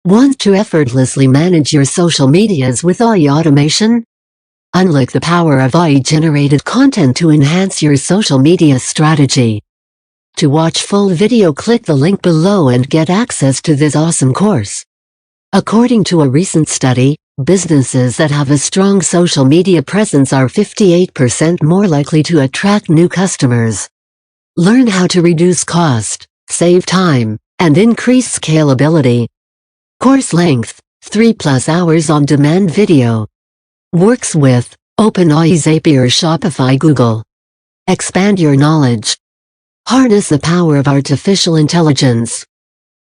Want to effortlessly manage your social medias with AI automation? Unlock the power of AI-generated content to enhance your social media strategy. To watch full video, click the link below and get access to this awesome course. According to a recent study, businesses that have a strong social media presence are 58% more likely to attract new customers. Learn how to reduce cost, save time, and increase scalability. Course length, 3+ hours on-demand video. Works with OpenAI, Zapier, Shopify, Google. Expand your knowledge. Harness the power of artificial intelligence.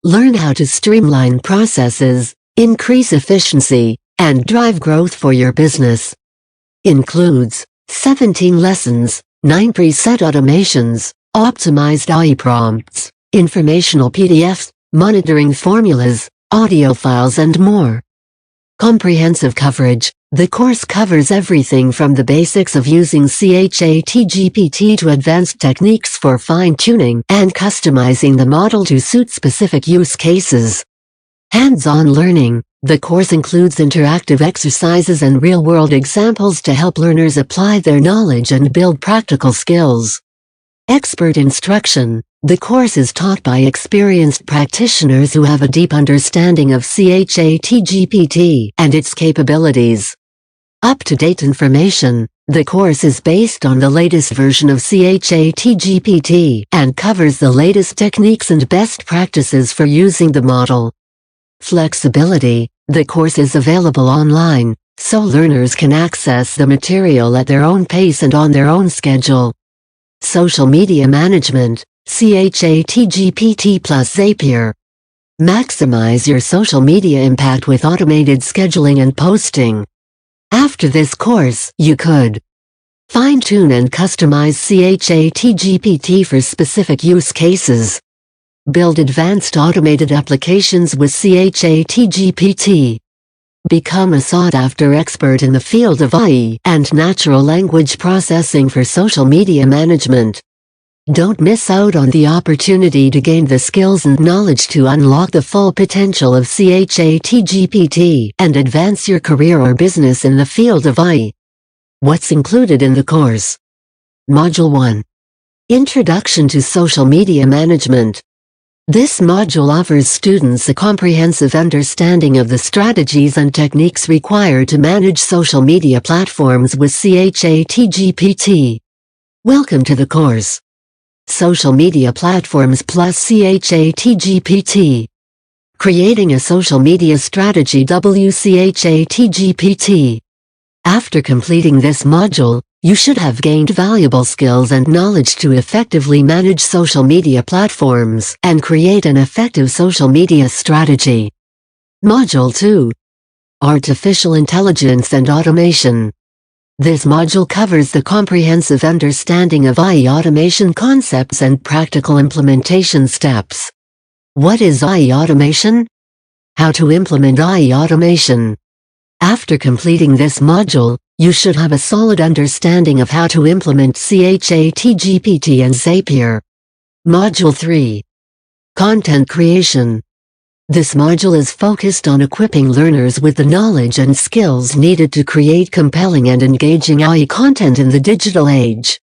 Learn how to streamline processes, increase efficiency, and drive growth for your business. Includes 17 lessons, 9 preset automations, optimized AI prompts, informational PDFs, monitoring formulas, audio files, and more. Comprehensive coverage. The course covers everything from the basics of using ChatGPT to advanced techniques for fine-tuning and customizing the model to suit specific use cases. Hands-on learning. The course includes interactive exercises and real-world examples to help learners apply their knowledge and build practical skills. Expert instruction. The course is taught by experienced practitioners who have a deep understanding of ChatGPT and its capabilities. Up-to-date information. The course is based on the latest version of ChatGPT and covers the latest techniques and best practices for using the model. Flexibility. The course is available online, so learners can access the material at their own pace and on their own schedule. Social media management. ChatGPT plus Zapier. Maximize your social media impact with automated scheduling and posting. After this course, you could fine-tune and customize ChatGPT for specific use cases. Build advanced automated applications with ChatGPT. Become a sought-after expert in the field of AI and natural language processing for social media management. Don't miss out on the opportunity to gain the skills and knowledge to unlock the full potential of ChatGPT and advance your career or business in the field of AI. What's included in the course? Module 1. Introduction to Social Media Management. This module offers students a comprehensive understanding of the strategies and techniques required to manage social media platforms with ChatGPT. Welcome to the course. Social Media Platforms plus ChatGPT. Creating a Social Media Strategy ChatGPT. After completing this module, you should have gained valuable skills and knowledge to effectively manage social media platforms and create an effective social media strategy. Module 2. Artificial Intelligence and Automation. This module covers the comprehensive understanding of AI automation concepts and practical implementation steps. What is AI automation? How to implement AI automation. After completing this module, you should have a solid understanding of how to implement ChatGPT and Zapier. Module 3. Content Creation. This module is focused on equipping learners with the knowledge and skills needed to create compelling and engaging AI content in the digital age.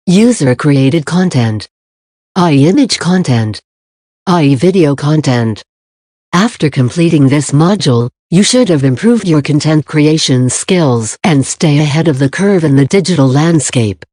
User-created content. AI image content. AI video content. After completing this module, you should have improved your content creation skills and stay ahead of the curve in the digital landscape.